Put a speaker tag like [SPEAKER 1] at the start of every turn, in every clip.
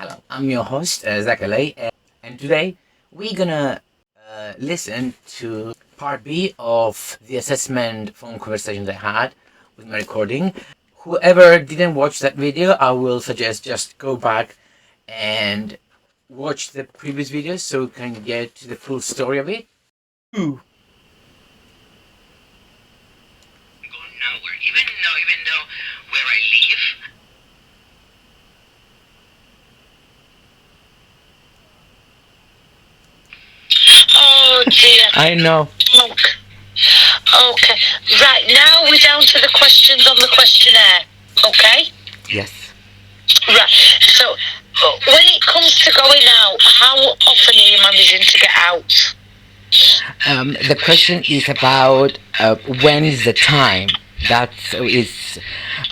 [SPEAKER 1] Hello, I'm your host, Zack, and today we're gonna listen to part B of the assessment phone conversation I had with my recording. Whoever didn't watch that video, I will suggest just go back and watch the previous videos so you can get to the full story of it. Ooh.
[SPEAKER 2] Going nowhere, even though where I live. Oh dear.
[SPEAKER 1] I know.
[SPEAKER 2] Okay. Right, now we're down to the questions on the questionnaire. Okay?
[SPEAKER 1] Yes.
[SPEAKER 2] Right. So, when it comes to going out, how often are you managing to get out?
[SPEAKER 1] The question is about when is the time. That is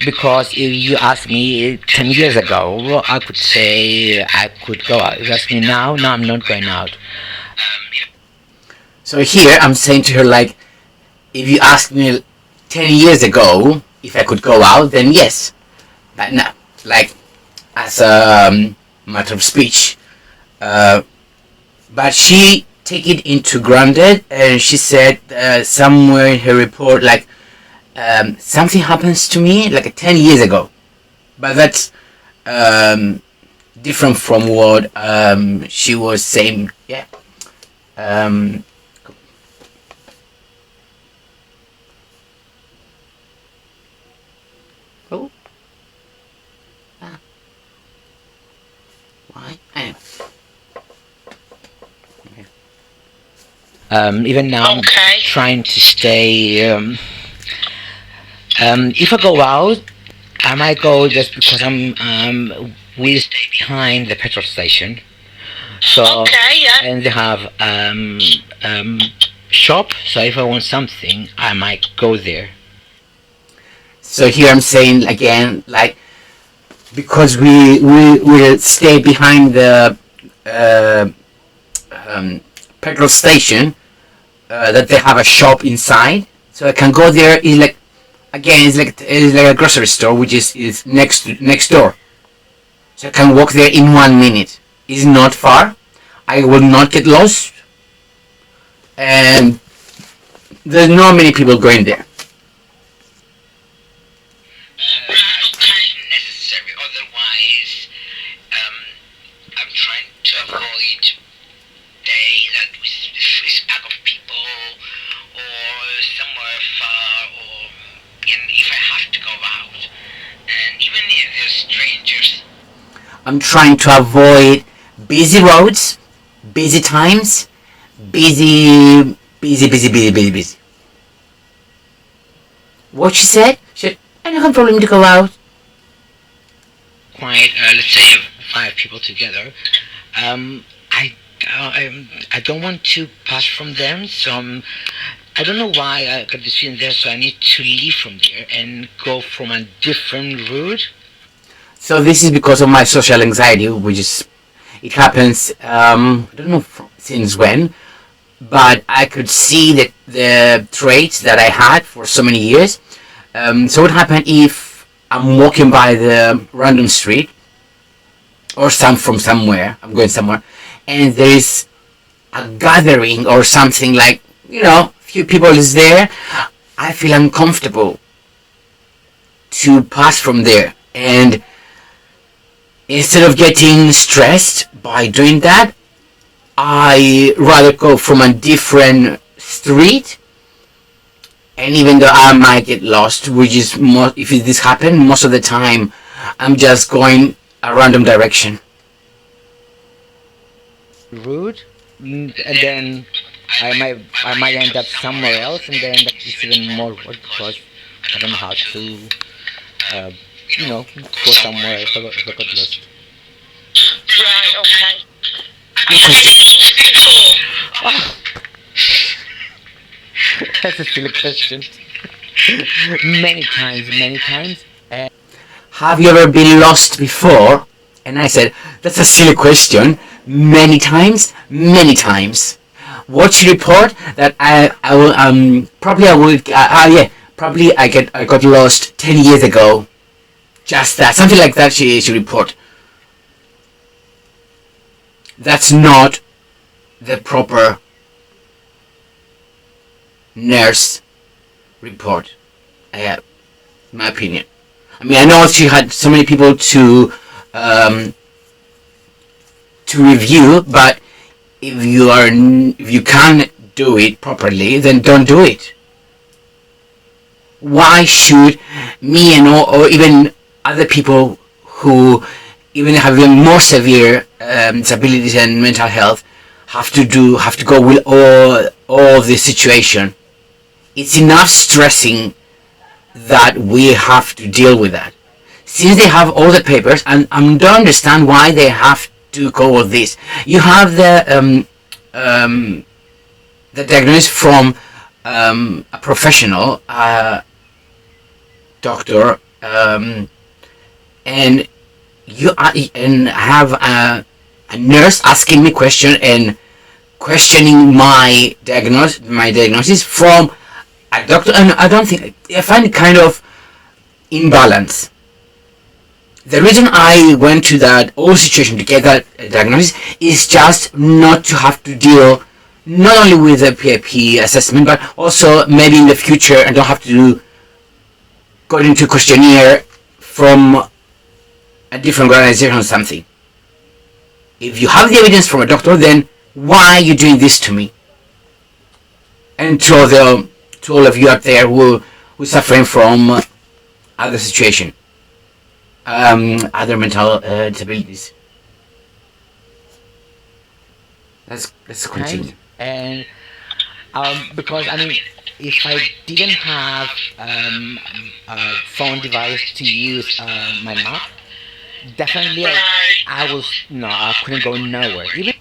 [SPEAKER 1] because if you ask me 10 years ago, I could say I could go out. If you ask me now, no, I'm not going out. So here I'm saying to her, like, if you asked me 10 years ago if I could go out, then yes. But no, like, as a matter of speech. But she take it into granted, and she said somewhere in her report, like, something happens to me like 10 years ago. But that's different from what she was saying. Yeah. Oh. Why? Anyway. Even now,
[SPEAKER 2] Okay.
[SPEAKER 1] I'm trying to stay. If I go out, I might go just because we stay behind the petrol station. So
[SPEAKER 2] Okay, yeah.
[SPEAKER 1] and they have shop. So if I want something, I might go there. So here I'm saying again, like, because we stay behind the petrol station, that they have a shop inside, so I can go there. Is like, again, it's like a grocery store, which is next door. So I can walk there in 1 minute. It's not far. I will not get lost, and there's not many people going there.
[SPEAKER 2] Necessary. Otherwise, I'm trying to avoid days that with pack of people or somewhere far, or if I have to go out, and even if there's strangers.
[SPEAKER 1] I'm trying to avoid busy roads, busy times, busy. What she said? I don't have a problem to go out. Quite, let's say 5 people together. I don't want to pass from them, so I don't know why I got this feeling there. So I need to leave from there and go from a different route. So this is because of my social anxiety, which is, it happens. I don't know since when, but I could see that the traits that I had for so many years. So what happened if I'm walking by the random street, or from somewhere, I'm going somewhere, and there is a gathering or something, like, few people is there, I feel uncomfortable to pass from there. And instead of getting stressed by doing that, I rather go from a different street. And even though I might get lost, which is more, if this happens, most of the time I'm just going a random direction. Route, and then I might end up somewhere else, and then it's even more work because I don't know how to go somewhere if I got lost.
[SPEAKER 2] Right. Okay.
[SPEAKER 1] Oh. That's a silly question. Many times. Have you ever been lost before? And I said, that's a silly question. Many times. What she report that I will probably I would probably I got lost 10 years ago. Just that, something like that. She report.
[SPEAKER 3] That's not the proper nurse report. I have my opinion. I mean, I know she had so many people um, to review, but if you can't do it properly, then don't do it. Why should me and or even other people who even have even more severe disabilities and mental health have to go with all this situation? It's enough stressing that we have to deal with that. Since they have all the papers, and I don't understand why they have to go with this. You have the diagnosis from a professional doctor, and and have a nurse asking me question and questioning my diagnosis from a doctor, and I find it kind of imbalance. The reason I went to that whole situation to get that diagnosis is just not to have to deal not only with the PIP assessment, but also maybe in the future I don't have to go into a questionnaire from a different organization or something. If you have the evidence from a doctor, then why are you doing this to me? And to all of you out there who suffering from other situation, other mental disabilities. Let's continue.
[SPEAKER 1] And because I mean, if I didn't have a phone device to use my map, definitely I was no, I couldn't go nowhere. Even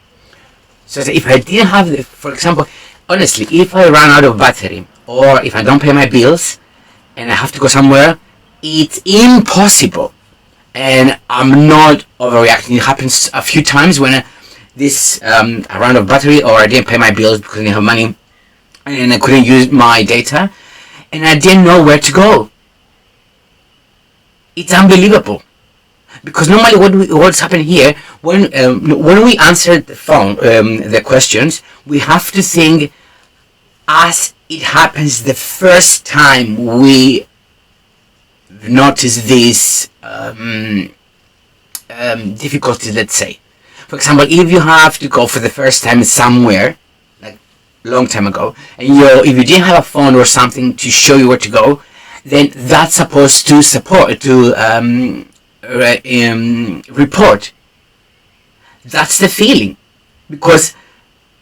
[SPEAKER 3] So if I didn't have the, for example, honestly, if I run out of battery or if I don't pay my bills and I have to go somewhere, it's impossible. And I'm not overreacting. It happens a few times when this I ran out of battery or I didn't pay my bills because I didn't have money and I couldn't use my data and I didn't know where to go. It's unbelievable. Because normally what's happening here, when we answer the phone, the questions, we have to think as it happens the first time we notice these difficulties, let's say. For example, if you have to go for the first time somewhere, like a long time ago, and if you didn't have a phone or something to show you where to go, then that's supposed to report. That's the feeling, because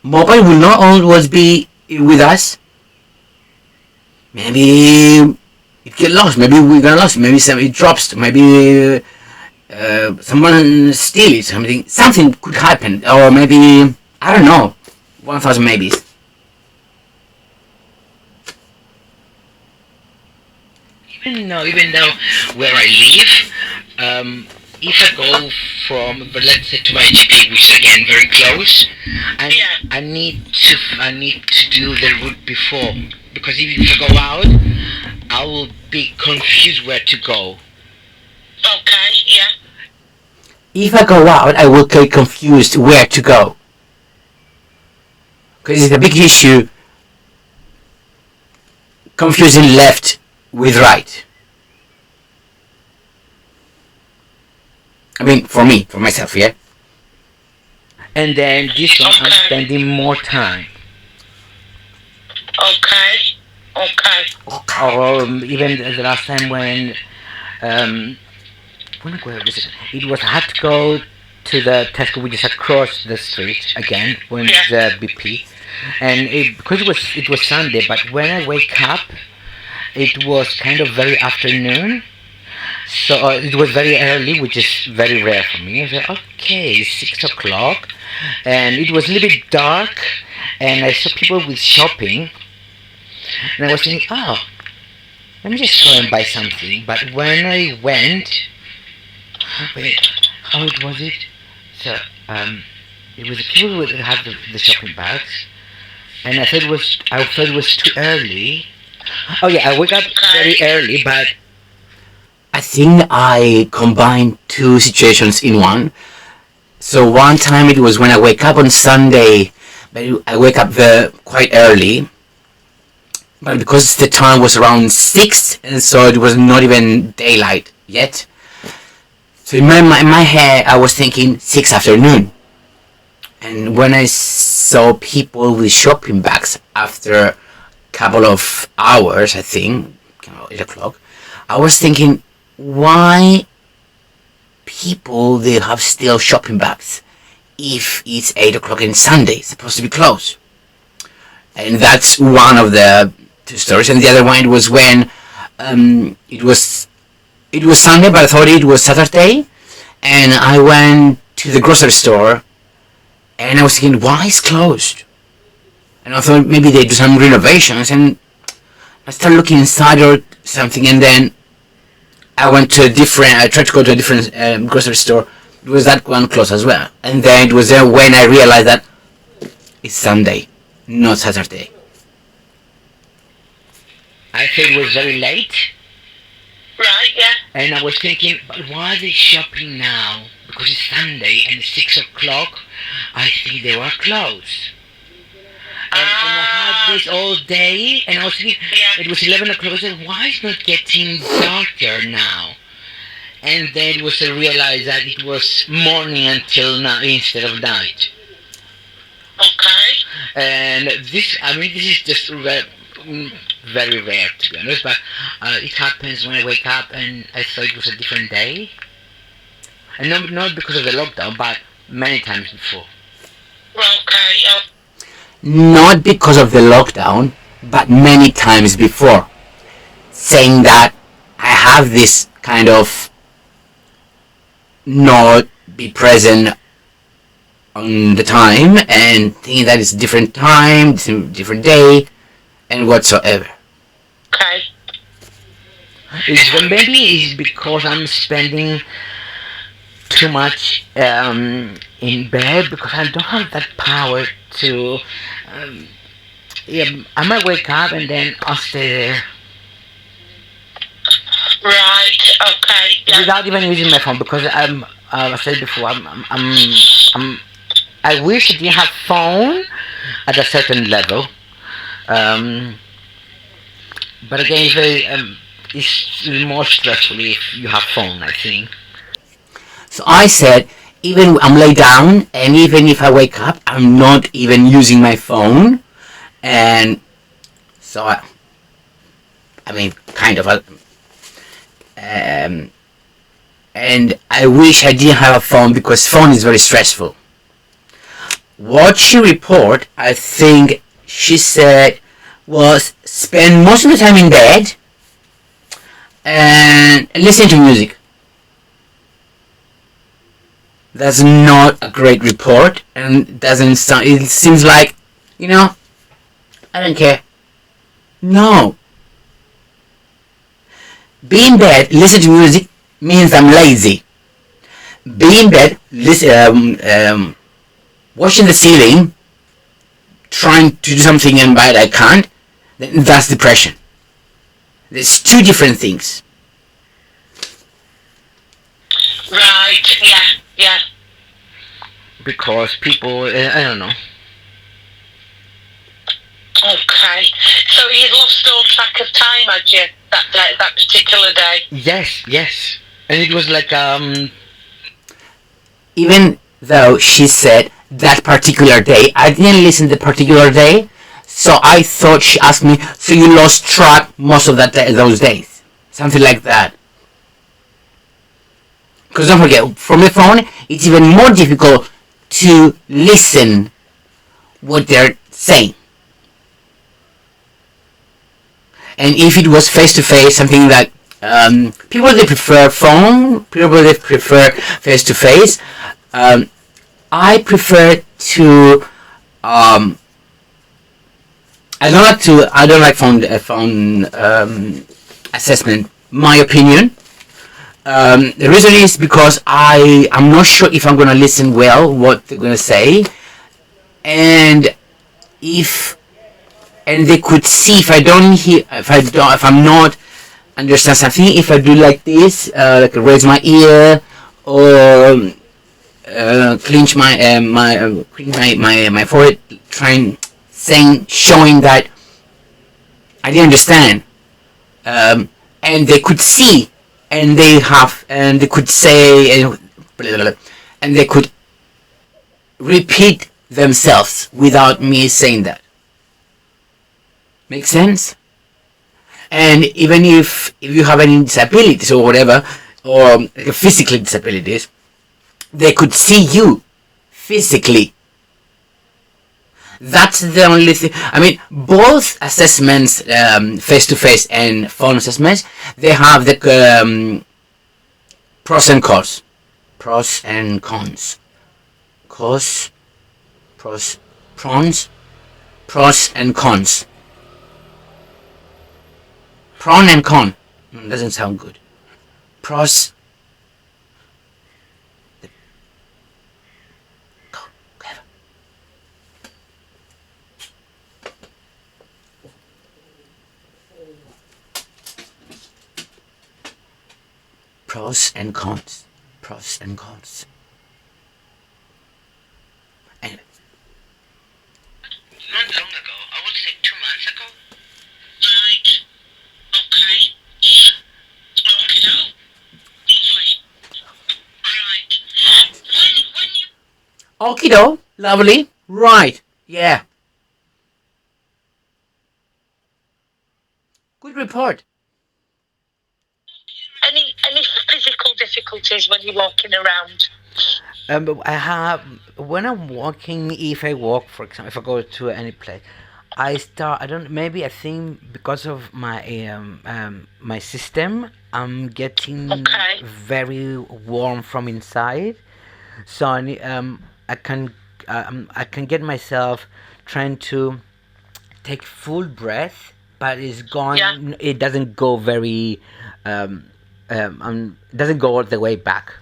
[SPEAKER 3] mobile will not always be with us. Maybe it get lost. Maybe we get lost. Maybe it drops. Maybe someone steals something. Something could happen, or maybe I don't know. 1,000 maybes.
[SPEAKER 1] even though where I live, if I go from, let's say, to my GP, which is again very close, I need to do the route before, because if I go out, I will be confused where to go.
[SPEAKER 2] Okay, yeah.
[SPEAKER 3] If I go out, I will get confused where to go, because it's a big issue. Confusing left with right. I mean, for myself, yeah.
[SPEAKER 1] And then this one, I'm spending more time.
[SPEAKER 2] Okay.
[SPEAKER 1] Or even the last time when where was it? It was I had to go to the Tesco, which is across the street again, when the BP, and because it was Sunday, but when I wake up, it was kind of very afternoon, so it was very early, which is very rare for me. I said, okay, it's 6 o'clock, and it was a little bit dark, and I saw people with shopping, and I was thinking, oh, let me just go and buy something. But when I went, wait, how was it? So, it was the people who had the shopping bags, and I thought it was too early. Oh yeah, I wake up very early, but
[SPEAKER 3] I think I combined two situations in one. So one time it was when I wake up on Sunday, but I wake up quite early. But because the time was around 6, and so it was not even daylight yet. So in my head, I was thinking 6 afternoon. And when I saw people with shopping bags after a couple of hours, I think, 8 o'clock, I was thinking, why people they have still shopping bags if it's 8 o'clock on Sunday? It's supposed to be closed. And that's one of the two stories. And the other one was when it was Sunday, but I thought it was Saturday. And I went to the grocery store, and I was thinking, why is closed? And I thought maybe they do some renovations, and I started looking inside or something, and then I tried to go to a different grocery store. It was that one closed as well. And then it was there when I realized that it's Sunday, not Saturday.
[SPEAKER 1] I thought it was very late.
[SPEAKER 2] Right, yeah.
[SPEAKER 1] And I was thinking, but why are they shopping now? Because it's Sunday and it's 6 o'clock. I think they were closed. And I had this all day, and I was thinking, it was 11 o'clock. I said, why is it not getting darker now? And then it was I realized that it was morning until now instead of night.
[SPEAKER 2] Okay.
[SPEAKER 1] And this is just very rare, to be honest, but it happens when I wake up and I thought it was a different day. And not because of the lockdown, but many times before.
[SPEAKER 2] Okay, yeah.
[SPEAKER 3] Not because of the lockdown, but many times before. Saying that I have this kind of not be present on the time and thinking that it's a different time, it's a different day, and whatsoever.
[SPEAKER 2] Okay.
[SPEAKER 1] Maybe it's because I'm spending too much in bed, because I don't have that power to. I might wake up and then I'll stay there.
[SPEAKER 2] Right. Okay. Yeah.
[SPEAKER 1] Without even using my phone, because I said before, I wish I didn't have phone at a certain level. But again, it's more stressful if you have phone, I think.
[SPEAKER 3] So I said, even I'm laid down, and even if I wake up, I'm not even using my phone. And so kind of. And I wish I didn't have a phone, because phone is very stressful. What she reported, I think she said, was spend most of the time in bed and listen to music. That's not a great report, and doesn't sound. It seems like, I don't care. No. Be in bed, listen to music means I'm lazy. Be in bed, listen, watching the ceiling, trying to do something in bed I can't. That's depression. There's two different things.
[SPEAKER 2] Right. Yeah. Yeah.
[SPEAKER 1] Because people, I don't know.
[SPEAKER 2] Okay. So you lost all track of time, had you? That particular day.
[SPEAKER 1] Yes. And it was like
[SPEAKER 3] Even though she said that particular day, I didn't listen to the particular day, so I thought she asked me, so you lost track most of those days, something like that. Because don't forget, from the phone, it's even more difficult to listen what they're saying. And if it was face-to-face, something that people they prefer phone, people they prefer face-to-face. I prefer to. I don't like phone assessment. My opinion. The reason is because I'm not sure if I'm gonna listen well what they're gonna say, and they could see if I don't hear, if I'm not understand something, if I do like this, like raise my ear, or clench my forehead, trying saying showing that I didn't understand. And they could see, and they could say, and blah, blah, blah, and they could repeat themselves without me saying that. Make sense? And even if you have any disabilities or whatever, or physical disabilities, they could see you physically. That's the only thing. I mean, both assessments, face to face and phone assessments, they have the pros and cons. Pros and cons. Cos, pros and cons. Prawn and con. Doesn't sound good. Pros. Go, clever. Pros and cons. Pros and cons. Anyway.
[SPEAKER 2] Not long ago, I would say 2 months ago. Right. Okay. Okay. Lovely. Right. When you...
[SPEAKER 3] Okie doke. Lovely. Right. Yeah. Good report.
[SPEAKER 2] Any physical difficulties when you're walking around?
[SPEAKER 1] But I have when I'm walking. If I walk, for example, if I go to any place, I start. I don't. Maybe I think because of my system, I'm getting
[SPEAKER 2] Okay.
[SPEAKER 1] very warm from inside. So I can get myself trying to take full breath, but it's going.
[SPEAKER 2] Yeah.
[SPEAKER 1] It doesn't go very. It doesn't go all the way back.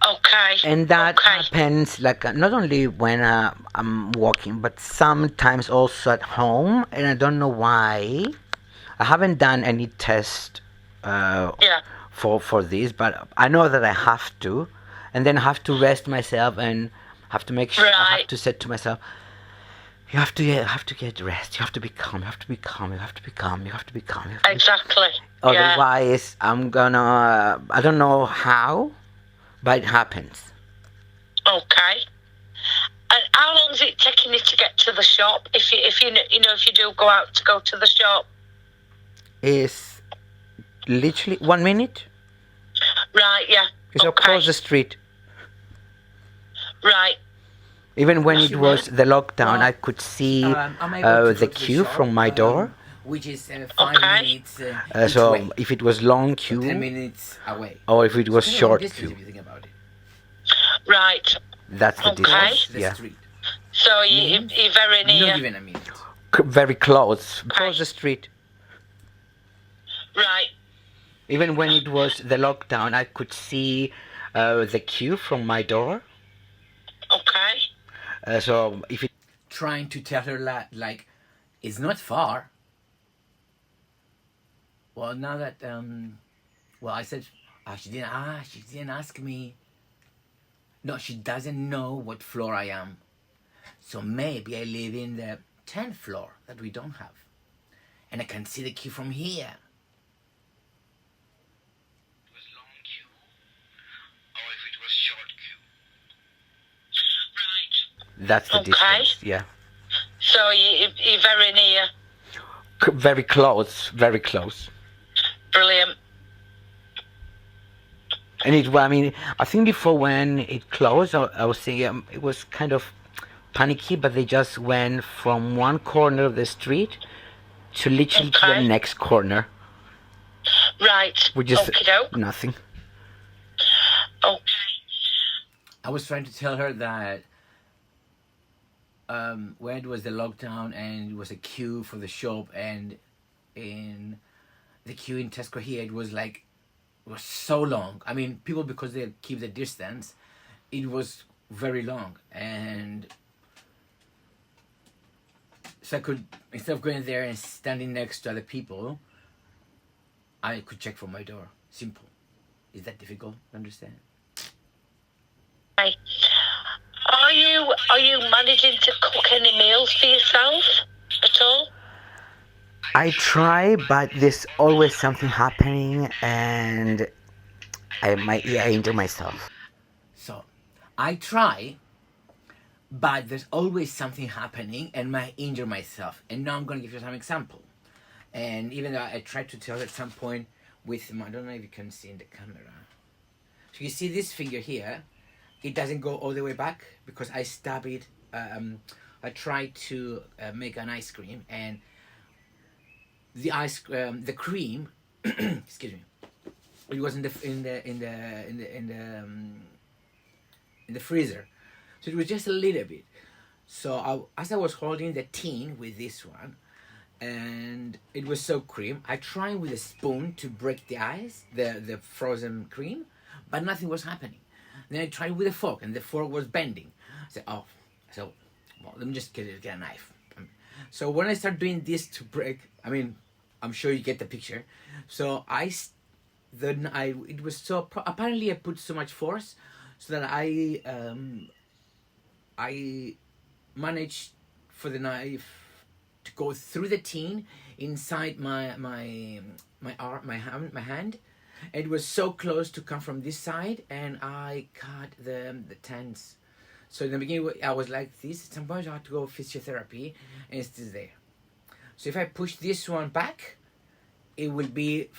[SPEAKER 2] Okay.
[SPEAKER 1] And that
[SPEAKER 2] Okay.
[SPEAKER 1] happens like not only when I'm walking, but sometimes also at home, and I don't know why. I haven't done any test
[SPEAKER 2] Yeah.
[SPEAKER 1] for this, but I know that I have to, and then I have to rest myself and have to make sure I have
[SPEAKER 2] Right.
[SPEAKER 1] to say to myself, have to get rest. You have to be calm. You have to be calm. You have to be calm. You have to be calm. You have to be
[SPEAKER 2] Exactly. Yeah.
[SPEAKER 1] Otherwise, I'm gonna. I don't know how, but it happens.
[SPEAKER 2] Okay. And how long is it taking you to get to the shop? If you do go out to go to the shop?
[SPEAKER 1] Is literally 1 minute.
[SPEAKER 2] Right. Yeah.
[SPEAKER 1] It's
[SPEAKER 2] Okay.
[SPEAKER 1] across the street.
[SPEAKER 2] Right.
[SPEAKER 1] Even when it was the lockdown,
[SPEAKER 3] Well,
[SPEAKER 1] I could see
[SPEAKER 3] I'm able to
[SPEAKER 1] the
[SPEAKER 3] go to
[SPEAKER 1] queue
[SPEAKER 3] shop,
[SPEAKER 1] from my door.
[SPEAKER 3] which is 5
[SPEAKER 2] Okay.
[SPEAKER 3] minutes each
[SPEAKER 1] So
[SPEAKER 3] way.
[SPEAKER 1] if it was long
[SPEAKER 3] So 10
[SPEAKER 1] queue
[SPEAKER 3] minutes away.
[SPEAKER 1] or if it was
[SPEAKER 3] It's kind of long
[SPEAKER 1] short
[SPEAKER 3] distance
[SPEAKER 1] queue,
[SPEAKER 3] if you think about it.
[SPEAKER 2] Right.
[SPEAKER 1] that's the
[SPEAKER 2] Okay.
[SPEAKER 1] difference.
[SPEAKER 3] The
[SPEAKER 1] Yeah,
[SPEAKER 3] street.
[SPEAKER 2] So you're very near.
[SPEAKER 3] Not even a minute.
[SPEAKER 1] very close, across the street.
[SPEAKER 2] Right.
[SPEAKER 1] Even when it was the lockdown, I could see the queue from my door.
[SPEAKER 2] Okay.
[SPEAKER 1] So if it
[SPEAKER 3] Trying to tell her like it's not far. Well, now that well, I said she didn't ask me. No, she doesn't know what floor I am. So maybe I live in the 10th floor that we don't have, and I can see the queue from here.
[SPEAKER 2] It was long queue, or if it was short queue. Right.
[SPEAKER 1] that's the
[SPEAKER 2] Okay.
[SPEAKER 1] difference. Yeah,
[SPEAKER 2] So you're very near.
[SPEAKER 1] very close, very close.
[SPEAKER 2] Brilliant.
[SPEAKER 1] And I mean, I think before when it closed, I was thinking it was kind of panicky, but they just went from one corner of the street to literally to the
[SPEAKER 2] Okay.
[SPEAKER 1] next corner,
[SPEAKER 2] Right.
[SPEAKER 1] which is
[SPEAKER 2] Okey-doke.
[SPEAKER 1] nothing.
[SPEAKER 2] Okay.
[SPEAKER 3] I was trying to tell her that when it was the lockdown and it was a queue for the shop, and in the queue in Tesco here, it was so long. I mean, people, because they keep the distance, it was very long, and so I could, instead of going there and standing next to other people, I could check from my door. Simple. Is that difficult to understand?
[SPEAKER 2] Okay. Are you managing to cook any meals for yourself at all?
[SPEAKER 1] I try, but there's always something happening, and I injure myself.
[SPEAKER 3] So I try, but there's always something happening, and I injure myself. And now I'm gonna give you some example. And even though I tried to tell at some point with I don't know if you can see in the camera. So you see this finger here, it doesn't go all the way back because I stab it. I tried to make an ice cream, and the cream, excuse me, it was in the freezer, so it was just a little bit. So as I was holding the tin with this one, and it was so cream, I tried with a spoon to break the ice, the frozen cream, but nothing was happening. Then I tried with a fork, and the fork was bending. I said, "Oh, so well, let me just get a knife." So when I start doing this to break, I'm sure you get the picture. So it was so apparently I put so much force, so that I managed for the knife to go through the tin inside my hand. It was so close to come from this side, and I cut the tens. So in the beginning, I was like this. At some point, I had to go physiotherapy, and it's still there. So if I push this one back, it will be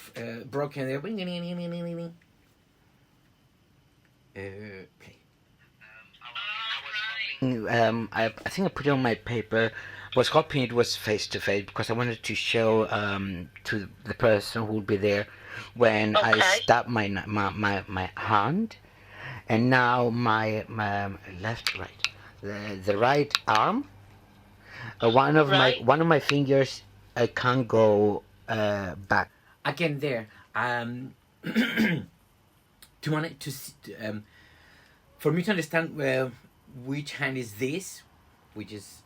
[SPEAKER 3] broken there. Play.
[SPEAKER 1] I think I put it on my paper. Was hoping it was face to face because I wanted to show to the person who would be there when I
[SPEAKER 2] Okay.
[SPEAKER 1] stab my hand, and now my left right the right arm,
[SPEAKER 2] Right.
[SPEAKER 1] one of my fingers I can't go back.
[SPEAKER 3] Again, there. To manage for me to understand which hand is this, which is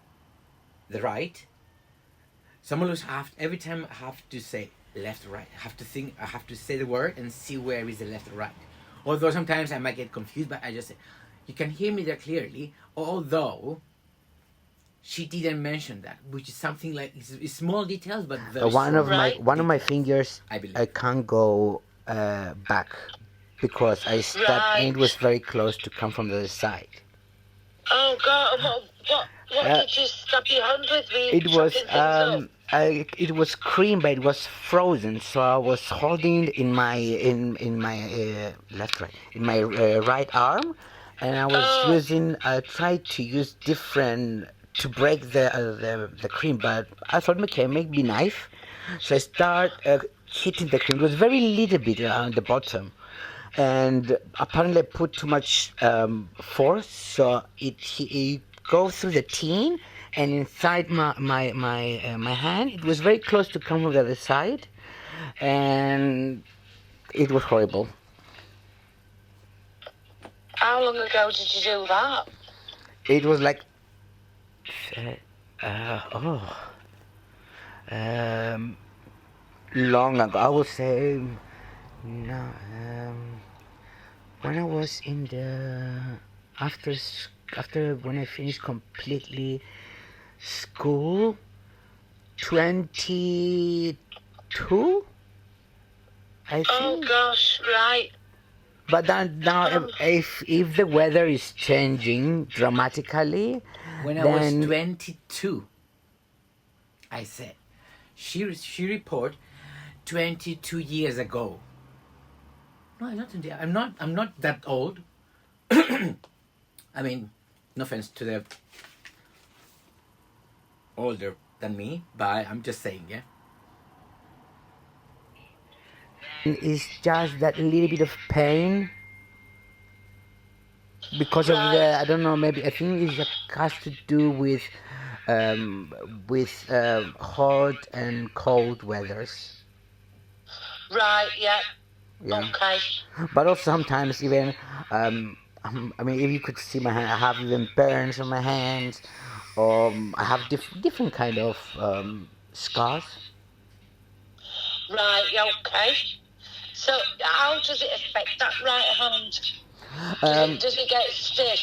[SPEAKER 3] the right. Someone who's every time I have to say left or right. I have to think. I have to say the word and see where is the left or right. Although sometimes I might get confused, but I just say, you can hear me there clearly. Although she didn't mention that, which is something like it's small details, but very
[SPEAKER 2] Right.
[SPEAKER 1] One of my fingers
[SPEAKER 3] I believe.
[SPEAKER 1] I can't go back because I stabbed and it was very close to come from the other side.
[SPEAKER 2] Oh God! What
[SPEAKER 1] Uh,
[SPEAKER 2] did you stab your hand with? Were you
[SPEAKER 1] It was
[SPEAKER 2] chopping things up?
[SPEAKER 1] it was cream, but it was frozen. So I was holding in my in my right arm, and I was
[SPEAKER 2] Oh.
[SPEAKER 1] using tried to use different to break the cream, but I thought okay, maybe knife. So I start hitting the cream. It was very little bit on the bottom, and apparently I put too much force, so it goes through the tin and inside my hand. It was very close to come from the other side, and it was horrible.
[SPEAKER 2] How long ago did you do that?
[SPEAKER 1] It was like oh um, long ago. I would say no. When I was in the after after when I finished completely school, 22, I think.
[SPEAKER 2] Oh gosh! Right.
[SPEAKER 1] But then now, if the weather is changing dramatically,
[SPEAKER 3] When I was 22, I said, she report 22 years ago. No, I'm not. I'm not that old. I mean, no offense to the older than me, but I'm just saying, yeah.
[SPEAKER 1] it's just that little bit of pain because of the I don't know, maybe I think it has to do with hot and cold weathers.
[SPEAKER 2] Right. Yeah.
[SPEAKER 1] Yeah.
[SPEAKER 2] Okay.
[SPEAKER 1] But also sometimes even I mean, if you could see my hand, I have even burns on my hands. I have different kind of scars.
[SPEAKER 2] Right. Yeah. Okay. So how does it affect that right hand?
[SPEAKER 4] Does it get stiff?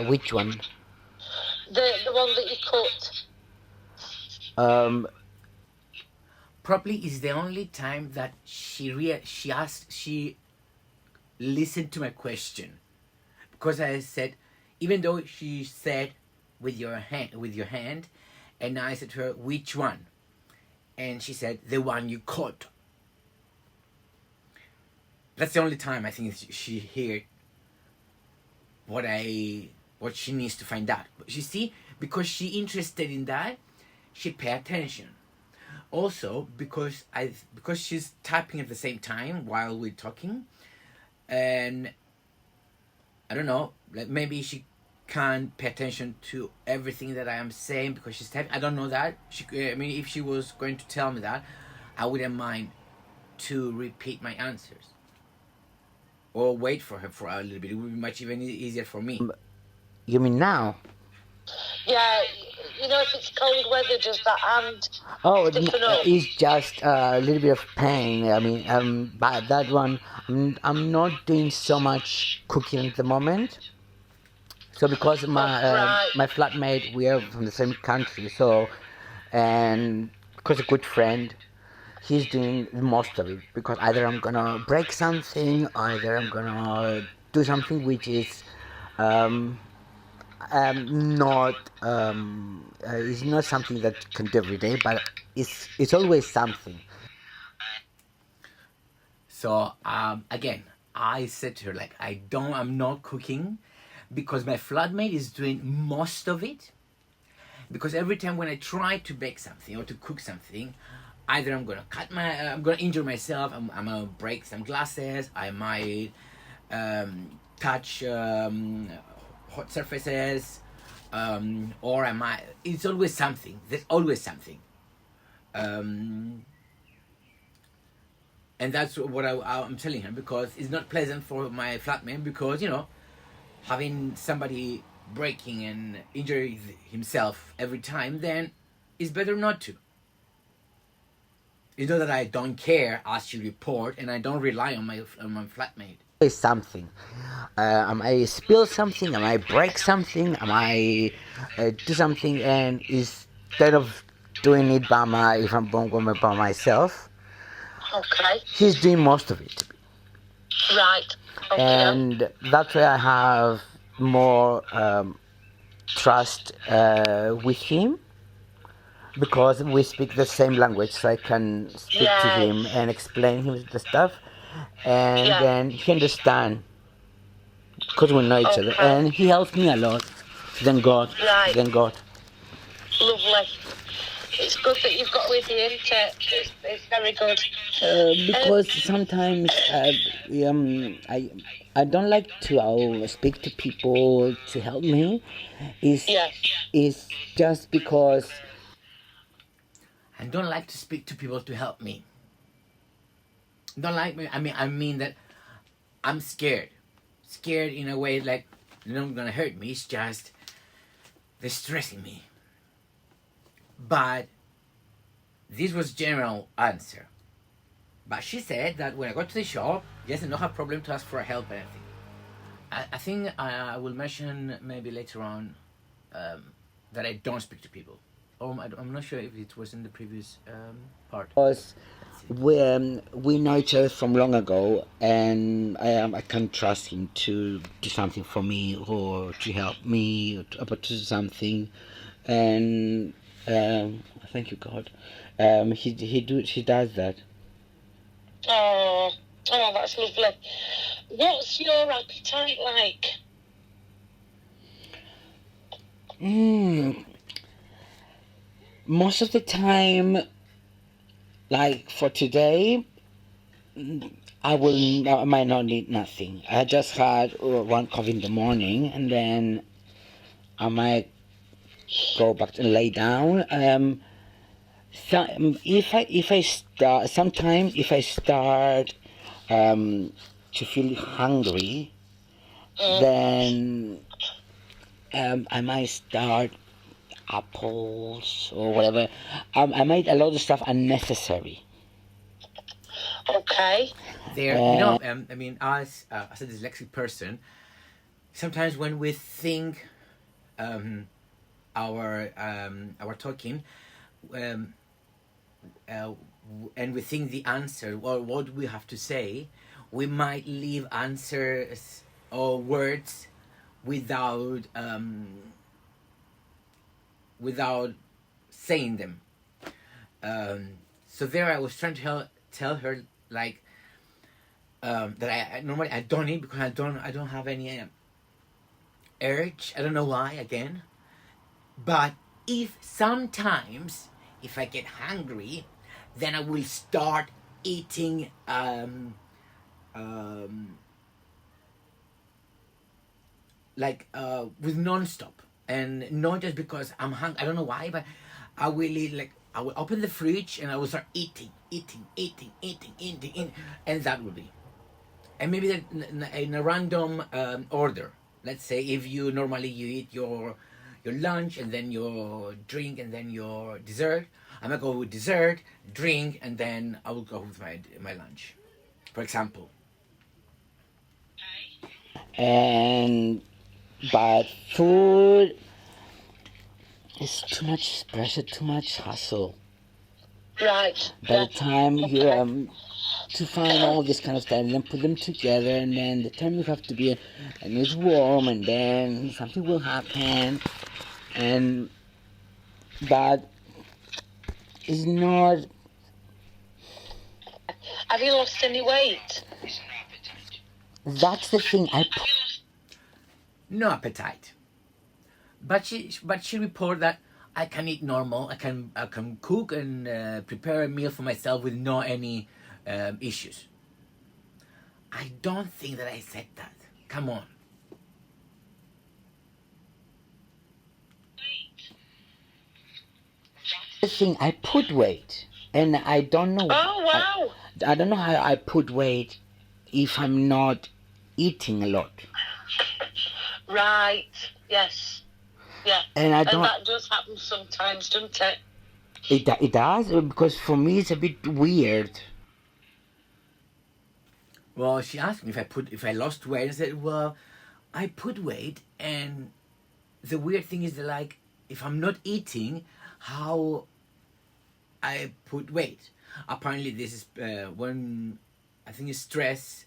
[SPEAKER 1] Which one?
[SPEAKER 4] The one that you cut.
[SPEAKER 3] Probably is the only time that she listened to my question, because I said, even though she said with your hand, and I said to her, which one? And she said, the one you cut. That's the only time I think she heard what she needs to find out. But you see, because she interested in that, she pay attention. Also, because she's typing at the same time while we're talking, and I don't know, like maybe she can't pay attention to everything that I am saying because she's typing. I don't know that. If she was going to tell me that, I wouldn't mind to repeat my answers or wait for her for a little bit. It would be much even easier for me.
[SPEAKER 1] You mean now?
[SPEAKER 4] Yeah, if it's cold weather, does that hand stiffen up?
[SPEAKER 1] It's just a little bit of pain. I mean, but that one, I'm not doing so much cooking at the moment. So because my flatmate, we are from the same country, so, and because a good friend, he's doing most of it, because either I'm gonna break something, either I'm gonna do something which is not it's not something that you can do every day, but it's always something.
[SPEAKER 3] So again, I said to her, like, I'm not cooking because my flatmate is doing most of it. Because every time when I try to bake something or to cook something, either I'm gonna I'm gonna injure myself, I'm gonna break some glasses, I might touch hot surfaces, or I might. It's always something. There's always something. And that's what I'm telling her, because it's not pleasant for my flatmate, because having somebody breaking and injuring himself every time, then it's better not to. It's not that I don't care as you report, and I don't rely on my flatmate.
[SPEAKER 1] Always something. I might spill something, I might break something, I might do something, and instead of doing it if I'm going by myself,
[SPEAKER 4] Okay.
[SPEAKER 1] he's doing most of it.
[SPEAKER 4] Right. Okay.
[SPEAKER 1] And that's why I have more trust with him, because we speak the same language, so I can speak to him and explain him the stuff, and then he understands, because we know each other, and he helps me a lot. Thank God.
[SPEAKER 4] Right.
[SPEAKER 1] Thank God.
[SPEAKER 4] Lovely. It's good that you've got with you, isn't it? It's very good.
[SPEAKER 1] Because sometimes I don't like to speak to people to help me. It's just because
[SPEAKER 3] I don't like to speak to people to help me. Don't like me. I mean that I'm scared. Scared in a way like they're not gonna hurt me. It's just they're stressing me. But this was general answer. But she said that when I got to the shop, yes, I don't have problem to ask for help or anything. I think I will mention maybe later on that I don't speak to people. I'm not sure if it was in the previous part.
[SPEAKER 1] Because we know each other from long ago, and I can trust him to do something for me, or to help me, or to do something, and thank you God, he does that.
[SPEAKER 4] Oh, that's lovely. What's your appetite like?
[SPEAKER 1] Most of the time, like for today, I might not need nothing. I just had one coffee in the morning, and then I might go back and lay down. Sometimes if I start to feel hungry, then I might start apples or whatever. I made a lot of stuff unnecessary.
[SPEAKER 4] Okay.
[SPEAKER 3] There, I mean, as a dyslexic person, sometimes when we think our talking, um, and we think the answer or what we have to say, we might leave answers or words without without saying them. So there, I was trying to tell her like that I normally I don't eat because I don't have any urge. I don't know why again, but if sometimes if I get hungry, then I will start eating like with non-stop, and not just because I'm hungry. I don't know why, but I will eat like I will open the fridge and I will start eating, and that will be. And maybe that in a random order. Let's say if you normally you eat your lunch and then your drink and then your dessert, I'm gonna go with dessert, drink, and then I will go with my lunch, for example.
[SPEAKER 1] And but food is too much pressure, too much hustle.
[SPEAKER 4] Right.
[SPEAKER 1] By the time you to find all this kind of stuff and then put them together, and then the time you have to be and it's warm, and then something will happen, and but it's not.
[SPEAKER 4] Have you lost any weight?
[SPEAKER 1] That's the thing.
[SPEAKER 3] No appetite, but she reported that I can eat normal. I can cook and prepare a meal for myself with no any issues. I don't think that I said that. Come on.
[SPEAKER 1] The thing, I put weight, and I don't know.
[SPEAKER 4] Oh wow.
[SPEAKER 1] I don't know how I put weight if I'm not eating a lot.
[SPEAKER 4] Right. Yes. Yeah.
[SPEAKER 1] And I don't.
[SPEAKER 4] And that does happen sometimes, doesn't it?
[SPEAKER 1] It does, because for me it's a bit weird.
[SPEAKER 3] Well, she asked me if I lost weight. I said, well, I put weight, and the weird thing is that like if I'm not eating, how I put weight. Apparently, this is when I think stress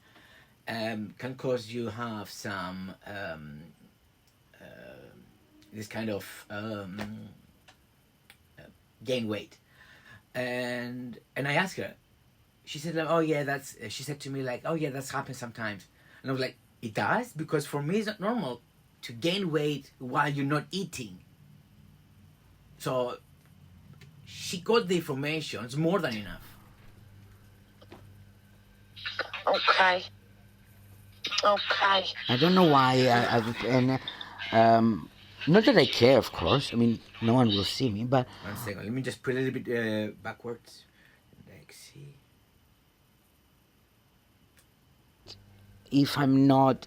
[SPEAKER 3] can cause you have some this kind of gain weight, and I asked her. She said like, oh yeah, that's. She said to me like, oh yeah, that's happened sometimes, and I was like, it does, because for me it's not normal to gain weight while you're not eating. So she got the information. It's more than enough.
[SPEAKER 4] Okay. Okay.
[SPEAKER 1] I don't know why. Not that I care, of course. I mean, no one will see me, but
[SPEAKER 3] 1 second. Let me just put a little bit backwards. Like, see.
[SPEAKER 1] if I'm not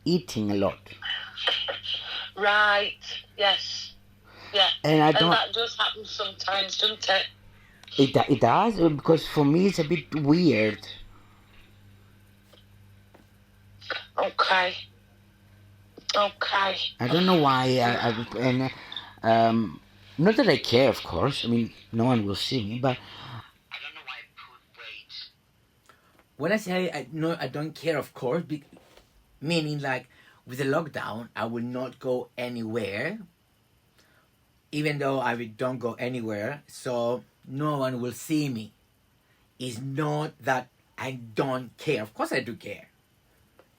[SPEAKER 1] eating a lot.
[SPEAKER 4] Right. Yes. Yeah.
[SPEAKER 1] And
[SPEAKER 4] that does happen sometimes, doesn't it?
[SPEAKER 1] It does, because for me it's a bit weird.
[SPEAKER 4] Okay. Okay.
[SPEAKER 1] I don't know why. Not that I care, of course. I mean, no one will see me, but
[SPEAKER 2] I don't know why I put weight.
[SPEAKER 3] When I say I don't care, of course, meaning like with the lockdown, I will not go anywhere. Even though I don't go anywhere, so no one will see me. It's not that I don't care. Of course I do care.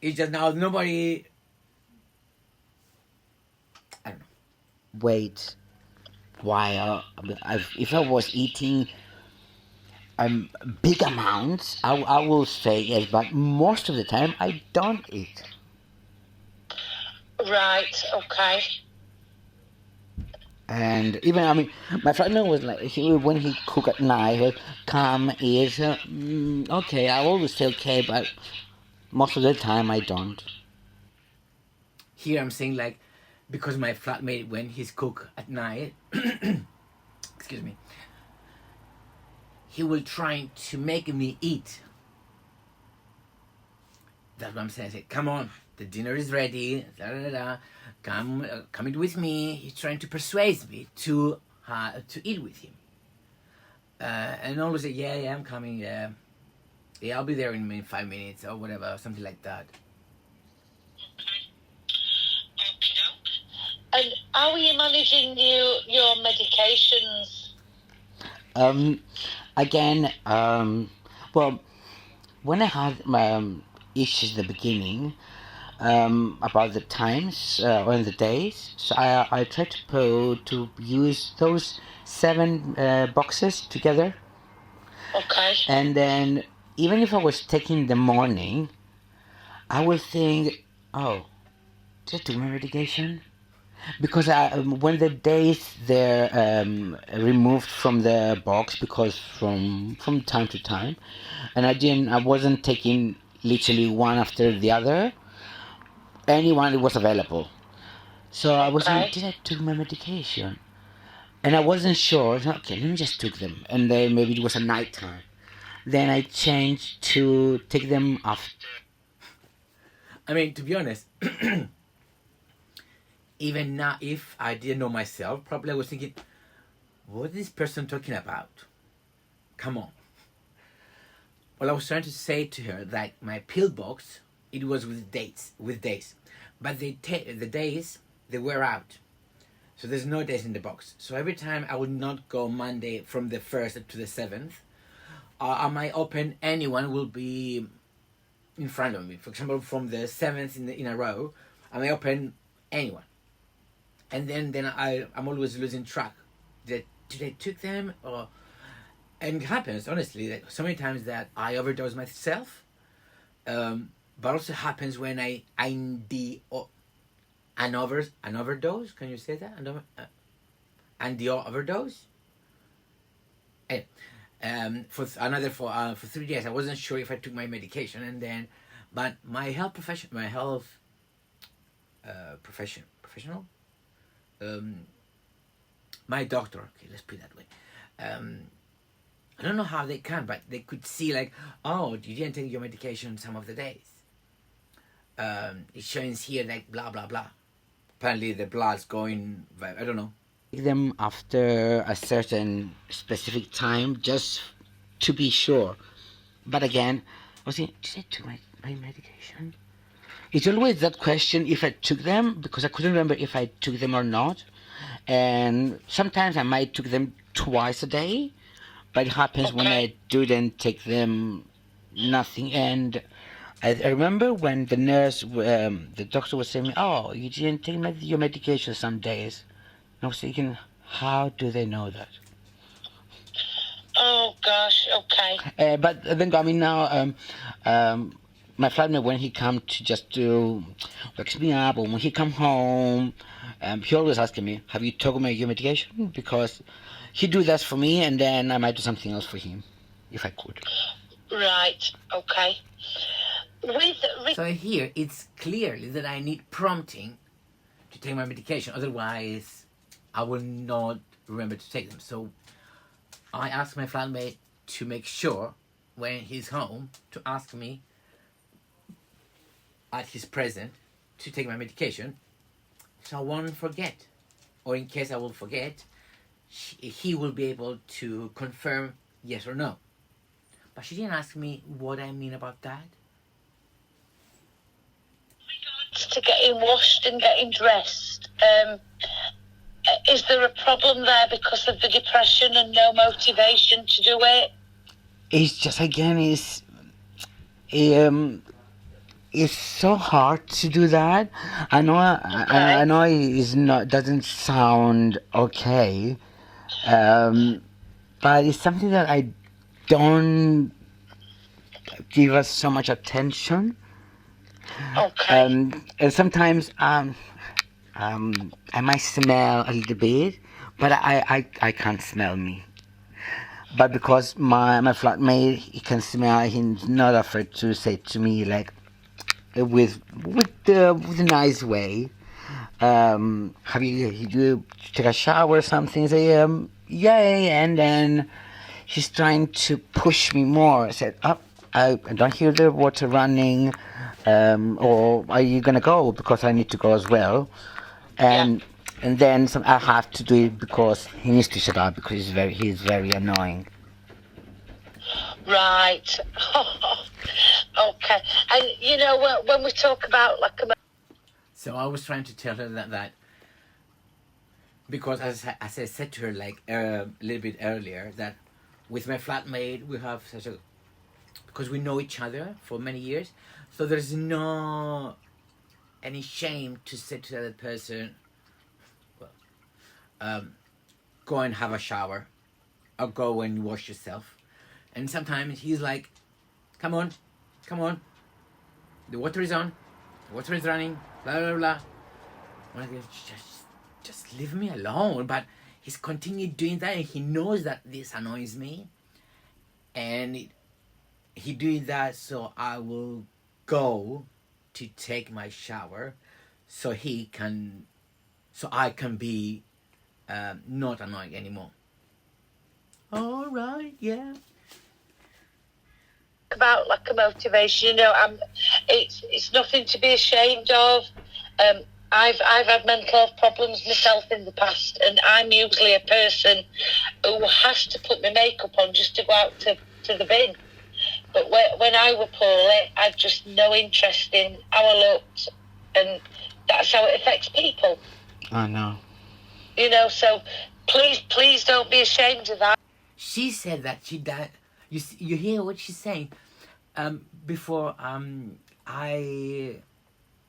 [SPEAKER 3] It's just now nobody. I don't know.
[SPEAKER 1] wait. While if I was eating big amounts, I will say yes, but most of the time I don't eat.
[SPEAKER 4] Right. Okay.
[SPEAKER 1] And even, I mean, my father was like, when he cook at night, he would come, eat, okay, I always say okay, but most of the time I don't.
[SPEAKER 3] Here I'm saying like, because my flatmate, when he's cook at night, excuse me, he will try to make me eat. That's what I'm saying. I said, come on, the dinner is ready. Da, da, da, da. Come eat with me. He's trying to persuade me to eat with him. And always say, yeah, I'm coming. Yeah, I'll be there in 5 minutes or whatever, something like that.
[SPEAKER 4] And how are you managing your medications?
[SPEAKER 1] Again, well, when I had my issues at the beginning, about the times or the days, so I tried to use those 7 boxes together,
[SPEAKER 4] Okay.
[SPEAKER 1] and then even if I was taking the morning, I would think, oh, did I do my medication? Because when the days they're removed from the box, because from time to time, and I wasn't taking literally one after the other, anyone that was available. So I was like,
[SPEAKER 4] Okay.
[SPEAKER 1] did I took my medication? And I wasn't sure. So, okay, let me just took them, and then maybe it was a night time. Then I changed to take them after.
[SPEAKER 3] I mean, to be honest, even now, if I didn't know myself, probably I was thinking, what is this person talking about? Come on. Well, I was trying to say to her that my pill box, it was with dates, but the days they were out, so there's no days in the box. So every time I would not go Monday from the 1st to the 7th, I might open, anyone will be in front of me. For example, from the 7th in a row, I may open anyone, and then I'm always losing track. Did I took them or? And it happens honestly that so many times that I overdose myself, but also happens when an overdose. Can you say that? And the overdose. And for 3 days I wasn't sure if I took my medication, and then, but my health professional, my doctor. Okay, let's put it that way. I don't know how they can, but they could see like, oh, you didn't take your medication some of the days. It shows here like blah blah blah. Apparently the blood's going. I don't know.
[SPEAKER 1] Take them after a certain specific time, just to be sure. But again, I was thinking, did I took my medication? It's always that question if I took them, because I couldn't remember if I took them or not. And sometimes I might took them twice a day, but it happens when I didn't take them, nothing. And I remember when the nurse, the doctor was saying, oh, you didn't take your medication some days. And I was thinking, how do they know that?
[SPEAKER 4] Oh gosh. Okay.
[SPEAKER 1] But then, I mean, now, my flatmate, when he come to wakes me up, or when he come home, he always asking me, have you taken your medication? Because he do that for me, and then I might do something else for him, if I could.
[SPEAKER 4] Right. Okay.
[SPEAKER 3] So here it's clearly that I need prompting to take my medication, otherwise I will not remember to take them. So I ask my flatmate to make sure when he's home to ask me at his present to take my medication, so I won't forget. Or in case I will forget, he will be able to confirm yes or no. But she didn't ask me what I mean about that.
[SPEAKER 4] To getting washed and getting dressed, is there a problem there because of the depression and no motivation to do it?
[SPEAKER 1] It's just, again, it's so hard to do that. I know, I know it's not, doesn't sound okay, but it's something that I don't give us so much attention.
[SPEAKER 4] Okay.
[SPEAKER 1] And sometimes I might smell a little bit, but I can't smell me. But because my flatmate, he can smell, he's not afraid to say to me, like, with a nice way, have you take a shower or something? Say, yay, and then he's trying to push me more. I said, oh, I don't hear the water running. or are you gonna go because I need to go as well, and then I have to do it because he needs to shut up because he's very annoying.
[SPEAKER 4] Right. Okay. And you know, when we talk about like a
[SPEAKER 3] So I was trying to tell her that because as I said to her like a little bit earlier, that with my flatmate we have such a, because we know each other for many years, so there's no any shame to say to the other person, well, go and have a shower or go and wash yourself. And sometimes he's like, come on, the water is on, the water is running, blah blah blah. Well, just leave me alone. But he's continued doing that, and he knows that this annoys me, and he doing that, so I will go to take my shower, so I can be not annoying anymore. All right, yeah.
[SPEAKER 4] about like a motivation, you know, it's nothing to be ashamed of. I've had mental health problems myself in the past, and I'm usually a person who has to put my makeup on just to go out to the bin. But when I were poorly, I'd just no interest in how I looked, and that's how it affects people.
[SPEAKER 1] I know.
[SPEAKER 4] You know, so please don't be ashamed of that.
[SPEAKER 3] She said that she died. You hear what she's saying? Before I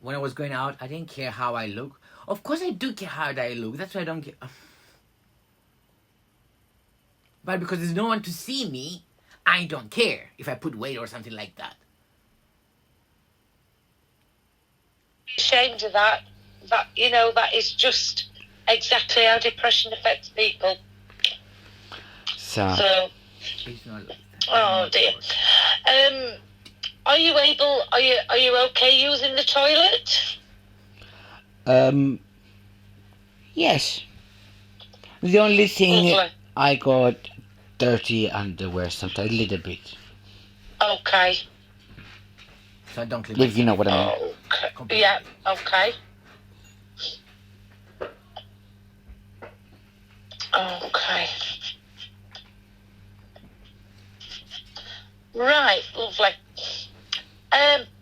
[SPEAKER 3] when I was going out, I didn't care how I look. Of course, I do care how I look. That's why I don't care. But because there's no one to see me, I don't care if I put weight or something like that.
[SPEAKER 4] Ashamed of that. That, you know, that is just exactly how depression affects people. So
[SPEAKER 3] It's not like that.
[SPEAKER 4] oh dear. Are you okay using the toilet?
[SPEAKER 1] Yes. The only thing
[SPEAKER 4] Lovely.
[SPEAKER 1] I got dirty underwear sometimes, a little bit.
[SPEAKER 4] Okay.
[SPEAKER 3] So I don't clean
[SPEAKER 1] If you know what I mean.
[SPEAKER 4] Okay. Yeah, okay. Okay. Right, lovely.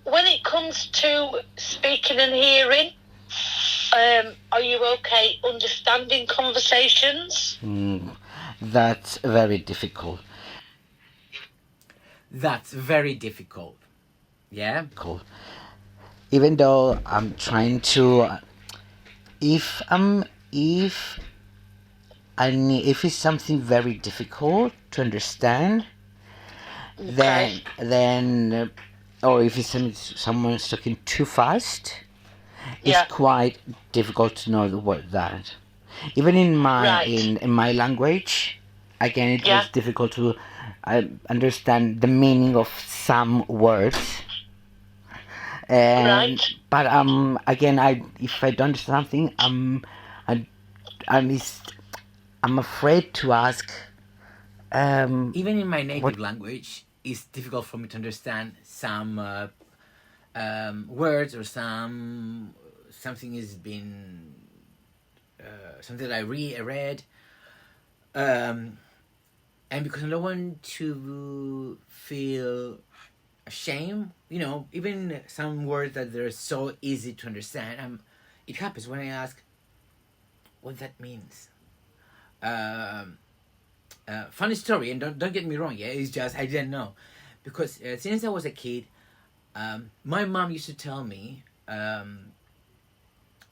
[SPEAKER 4] When it comes to speaking and hearing, are you okay understanding conversations?
[SPEAKER 1] That's very difficult.
[SPEAKER 3] That's very difficult. Yeah.
[SPEAKER 1] Cool. Even though I'm trying to, if it's something very difficult to understand,
[SPEAKER 4] Okay.
[SPEAKER 1] then or if someone's talking too fast,
[SPEAKER 4] Yeah.
[SPEAKER 1] it's quite difficult to know the word that. Even in my
[SPEAKER 4] Right.
[SPEAKER 1] in my language, again, it
[SPEAKER 4] Yeah.
[SPEAKER 1] was difficult to understand the meaning of some words. And
[SPEAKER 4] Right.
[SPEAKER 1] but again, if I don't understand something, I'm afraid to ask.
[SPEAKER 3] Even in my native
[SPEAKER 1] What-
[SPEAKER 3] language, it's difficult for me to understand some words or something has been something that I read, and because I don't want to feel ashamed, you know, even some words that they're so easy to understand, it happens when I ask what that means. Funny story, and don't get me wrong, yeah, it's just I didn't know, because since I was a kid, my mom used to tell me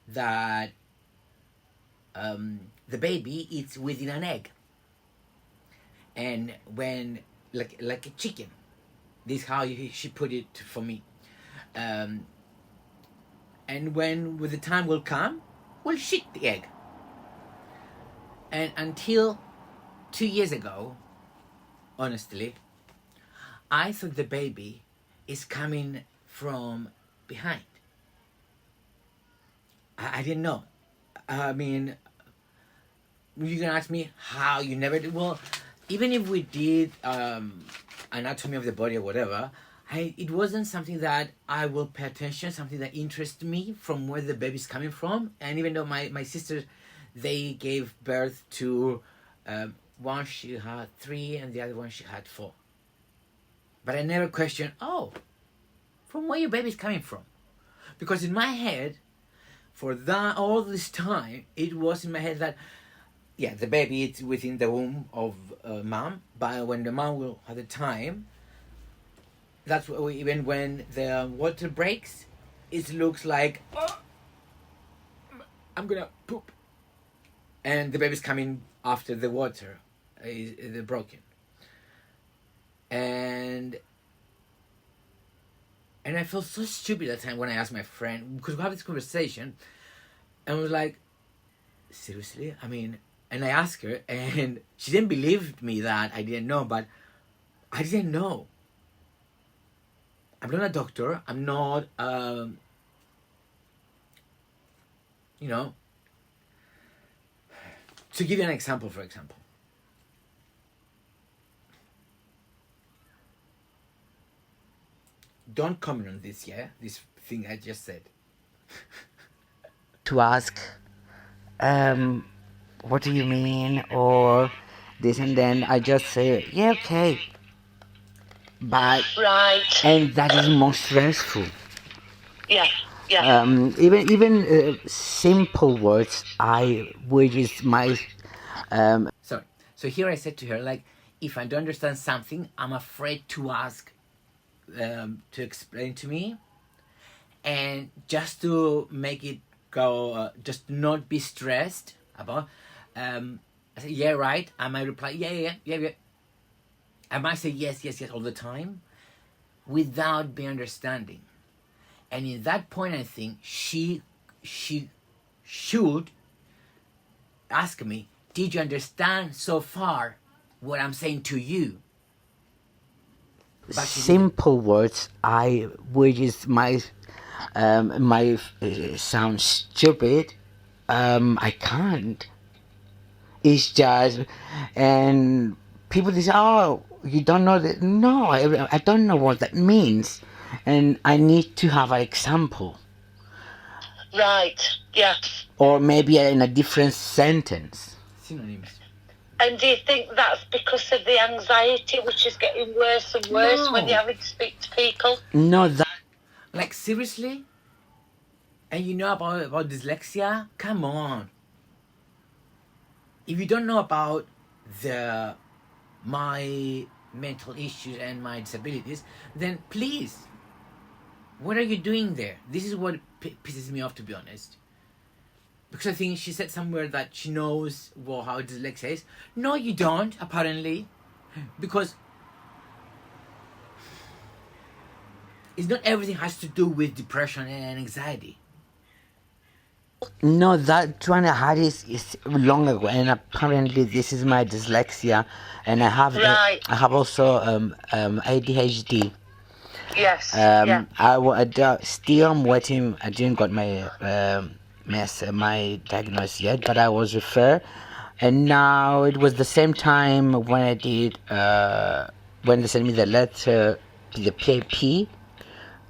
[SPEAKER 3] that the baby eats within an egg, and when like a chicken, this is how she put it for me, and when the time will come, we'll shit the egg, and until 2 years ago, honestly, I thought the baby is coming from behind. I didn't know. I mean, you can ask me how you never did. Well, even if we did anatomy of the body or whatever, it wasn't something that I will pay attention, something that interests me from where the baby's coming from. And even though my sisters, they gave birth to, one she had 3 and the other one she had 4. But I never questioned, oh, from where your baby's coming from. Because in my head, for that all this time, it was in my head that, yeah, the baby is within the womb of mom, but when the mom will have the time, that's what even when the water breaks, it looks like, oh, I'm gonna poop, and the baby's coming after the water is broken, and I felt so stupid that time when I asked my friend, because we have this conversation, and I was like, seriously? I mean, and I asked her, and she didn't believe me that I didn't know, but I didn't know. I'm not a doctor. I'm not, you know, to give you an example, for example. Don't comment on this, yeah? This thing I just said.
[SPEAKER 1] To ask, what do you mean, or this, and then I just say, yeah, okay. But
[SPEAKER 4] Right.
[SPEAKER 1] and that is more stressful.
[SPEAKER 4] Yeah. Yeah.
[SPEAKER 1] Even simple words, which is my
[SPEAKER 3] Sorry. So here I said to her, like, if I don't understand something, I'm afraid to ask, to explain to me, and just to make it go, just not be stressed about. I say, yeah, right. I might reply, yeah. I might say yes all the time, without be understanding. And in that point, I think she should ask me, did you understand so far what I'm saying to you? But
[SPEAKER 1] simple words, which is my sound stupid. I can't. It's just, and people say, oh, you don't know that. No, I don't know what that means, and I need to have an example,
[SPEAKER 4] Right. Yeah.
[SPEAKER 1] or maybe in a different sentence.
[SPEAKER 3] synonyms.
[SPEAKER 4] And do you think that's because of the anxiety, which is getting worse and worse when
[SPEAKER 3] No.
[SPEAKER 4] you're having to speak to people?
[SPEAKER 1] No, that
[SPEAKER 3] Like, seriously? And you know about dyslexia? Come on. If you don't know about my mental issues and my disabilities, then please, what are you doing there? This is what pisses me off, to be honest. Because I think she said somewhere that she knows how dyslexia is. No, you don't, apparently. Because it's not everything has to do with depression and anxiety.
[SPEAKER 1] No, that one I had is long ago, and apparently this is my dyslexia, and I have
[SPEAKER 4] Right.
[SPEAKER 1] I have also ADHD.
[SPEAKER 4] Yes. Yeah.
[SPEAKER 1] Still I'm waiting. I didn't got my my diagnosis yet, but I was referred, and now it was the same time when I did when they sent me the letter, the PAP,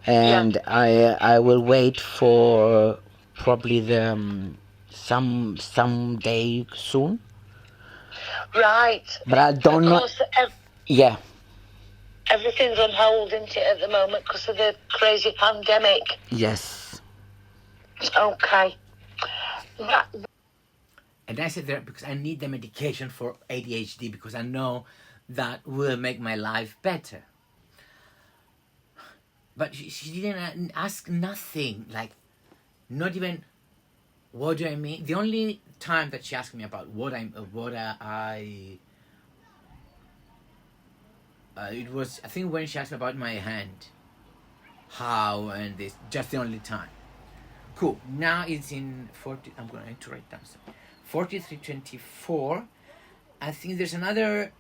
[SPEAKER 1] and I will wait for probably the some day soon,
[SPEAKER 4] Right.
[SPEAKER 1] but I don't
[SPEAKER 4] Of
[SPEAKER 1] know.
[SPEAKER 4] course,
[SPEAKER 1] Yeah,
[SPEAKER 4] everything's on hold, isn't it, at the moment because of the crazy pandemic?
[SPEAKER 1] yes.
[SPEAKER 4] Okay.
[SPEAKER 3] And I said that because I need the medication for ADHD, because I know that will make my life better. But she didn't ask nothing, like, not even, what do I mean? The only time that she asked me about it was, I think, when she asked me about my hand, how, and this, just the only time. Cool. Now it's in 40. I'm going to write down something. 43:24. I think there's another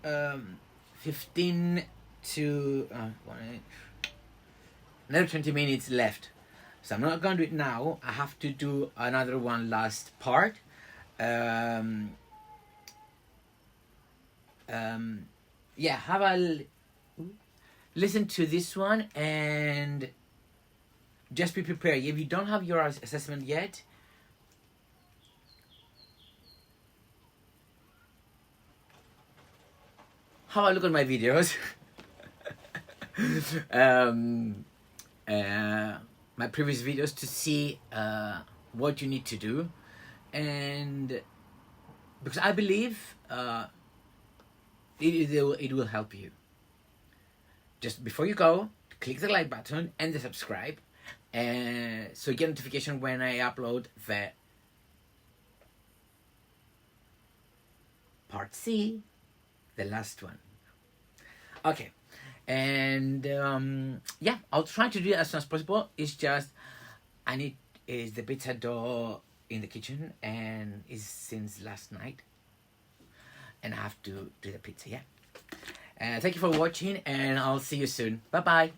[SPEAKER 3] 15 to another 20 minutes left. So I'm not going to do it now. I have to do another one last part. Yeah, listen to this one and just be prepared. If you don't have your assessment yet, how I look at my videos. My previous videos to see what you need to do, and because I believe it will help you. Just before you go, click the like button and the subscribe, so you get notification when I upload the part C, the last one. Okay, and yeah, I'll try to do it as soon as possible. It's just is the pizza dough in the kitchen, and it's since last night, and I have to do the pizza. Yeah. Thank you for watching, and I'll see you soon. Bye bye.